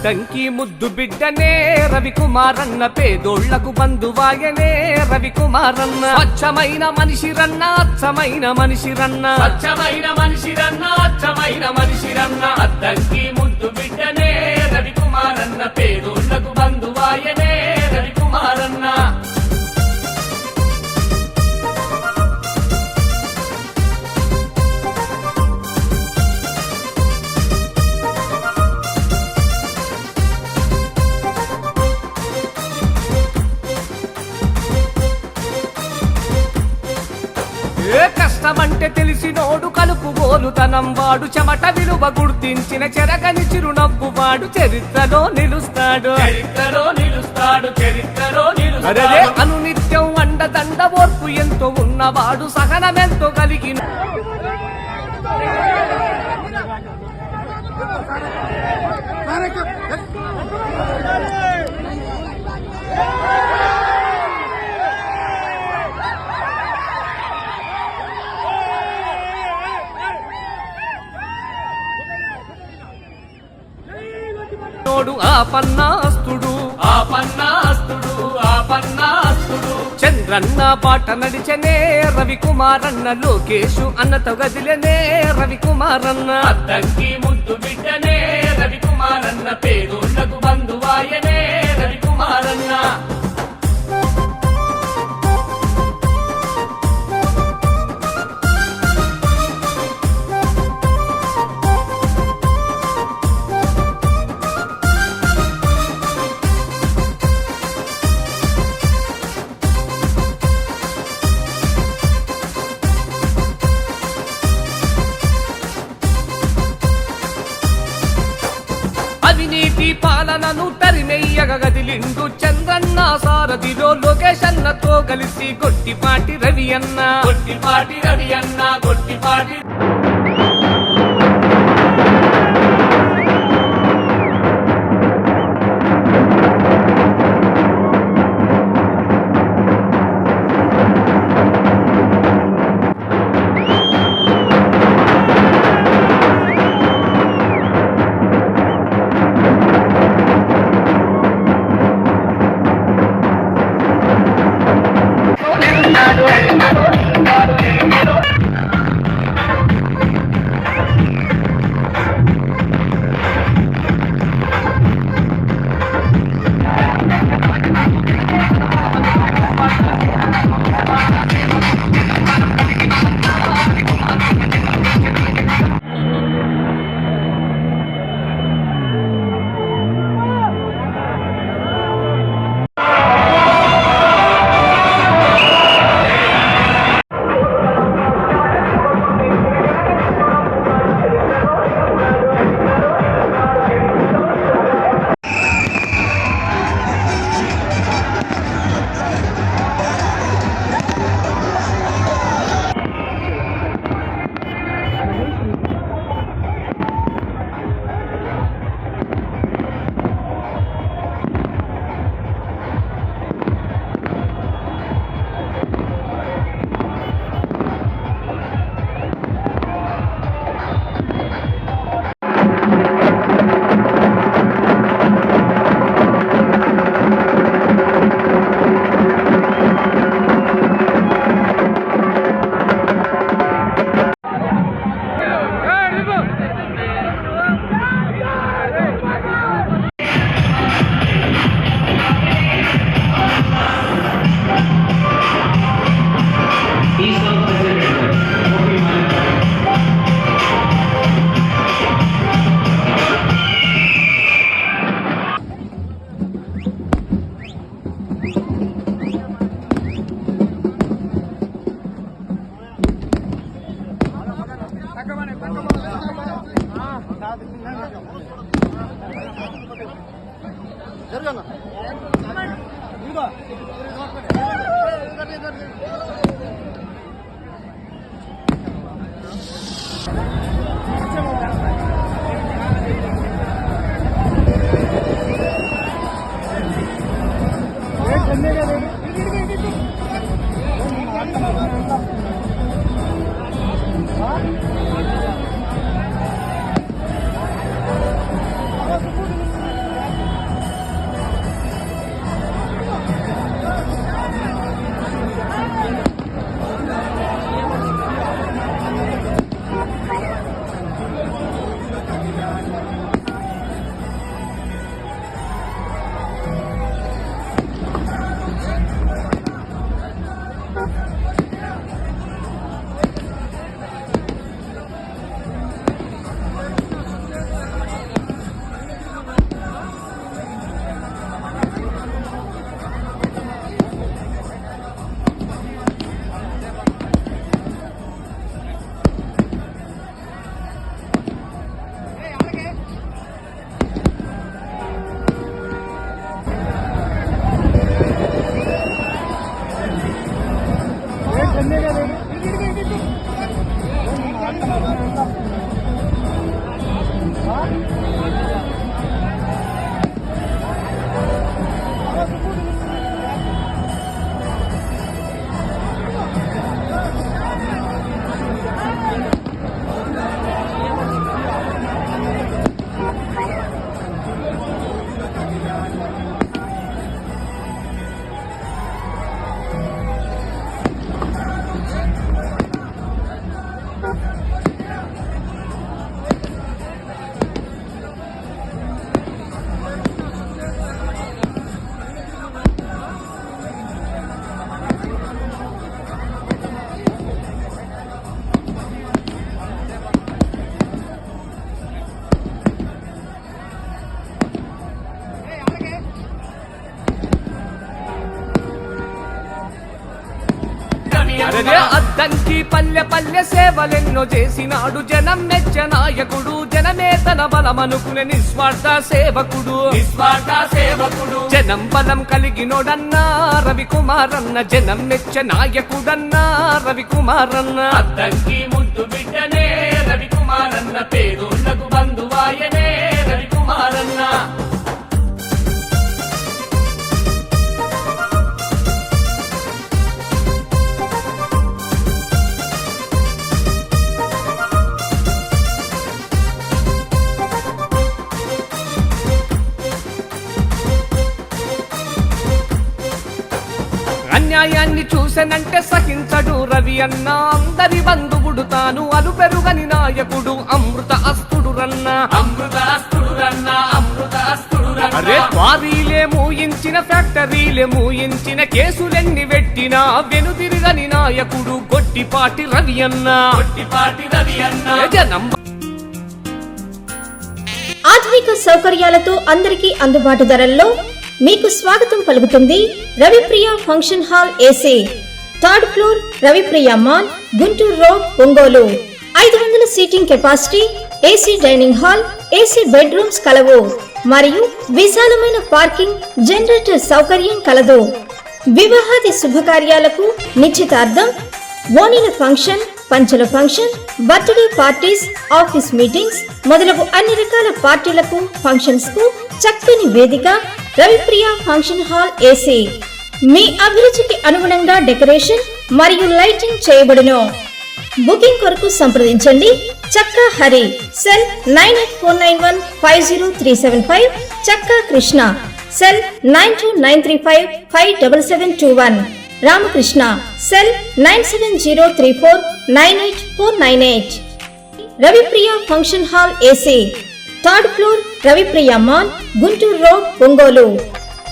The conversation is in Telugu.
అద్దంకి ముద్దు బిడ్డనే రవికుమారన్న, పేదోళ్లకు బంధువాయనే రవికుమారన్న. స్వచ్ఛమైన మనిషిరన్న, అచ్చమైన మనిషిరన్న, స్వచ్ఛమైన మనిషిరన్న, అచ్చమైన మనిషిరన్న. అద్దంకి ముద్దు బిడ్డనే రవికుమారన్న, పేదోళ్లకు బంధువాయనే రవికుమారన్న. కష్టమంటే తెలిసినోడు, కలుపుగోలుతనం వాడు, చెమట విలువ గుర్తించిన చెరగని చిరునవ్వు వాడు చరిత్రలో నిలుస్తాడు, చరిత్రలో నిలుస్తాడు, చరిత్రలో నిలుస్తాడు. అనునిత్యం అండదండ ఓర్పు ఎంతో ఉన్నవాడు, సహనమెంతో కలిగిన ఆపన్నాస్తుడు, ఆపన్నాస్తుడు, ఆపన్నాస్తుడు. చంద్రన్న బాట నడిచనే రవికుమారన్న, లోకేశు అన్నతో గదిలనే రవికుమారన్న. అద్దంకి ముద్దు బిడ్డనే రవికుమారన్న, పేదోళ్లకు బంధువాయనే రవికుమారన్న. అవినీతి పాలనను తరిమెయ్యగ గదిలిండు చంద్రన్న సారథిలో, లోకేశన్నతో కలిసి గొట్టిపాటి రవి అన్న, గొట్టిపాటి రవి అన్న, గొట్టిపాటి. పుమారన్న అద్దంకి పల్లె పల్లె సేవలెన్నో చేసినాడు జనం మెచ్చ నాయకుడు జనమే తన బలమనుకునే నిస్వార్థ సేవకుడు జనం బలం కలిగినోడన్నా రవికుమారన్న జనం మెచ్చ నాయకుడన్నా రవికుమారన్న అద్దంకి ముద్దు బిడ్డనే రవికుమారన్న పేదోళ్లకు బంధువాయనే రవికుమారన్న అన్యాయాన్ని చూసెనంటే సహించడు రవి అన్న అందరి బంధువుడు తాను అలు పెరుగని నాయకుడు అమృత అస్తుడు రన్న అరే క్వారీలే మూయించిన ఫ్యాక్టరీలే మూయించిన కేసులెన్ని పెట్టినా వెనుదిరగని నాయకుడు గొట్టిపాటి రవి అన్న జనం ఆధునిక సౌకర్యాలతో అందరికీ అందుబాటు ధరల్లో మీకు స్వాగతం పలుకుతుంది Ravipriya function hall AC, third floor, Ravipriya mall, Guntur road, Ongole. 500 seating capacity, AC dining hall, AC bedrooms కలవు మరియు విశాలమైన పార్కింగ్, జనరేటర్ సౌకర్యం కలదు. వివాహాది శుభకార్యాలకు, నిశ్చితార్థం, ఓణీల ఫంక్షన్, పంచల function, birthday parties, office meetings మొదలగు అన్ని రకాల పార్టీలకు, ఫంక్షన్స్ కు చక్కని వేదిక రవిప్రియ ఫంక్షన్ హాల్ ఏసీ. మీ అభిరుచికి అనుగుణంగా డెకరేషన్ మరియు లైటింగ్ చేయబడును. బుకింగ్ కొరకు సంప్రదించండి చక్కా హరి, సెల్ 9849150375, చక్కా Krishna, cell 9293557721, Ramakrishna, cell 9703498498. Ravipriya function hall AC, third floor, Ravipriya mall, Guntur road, Ongole.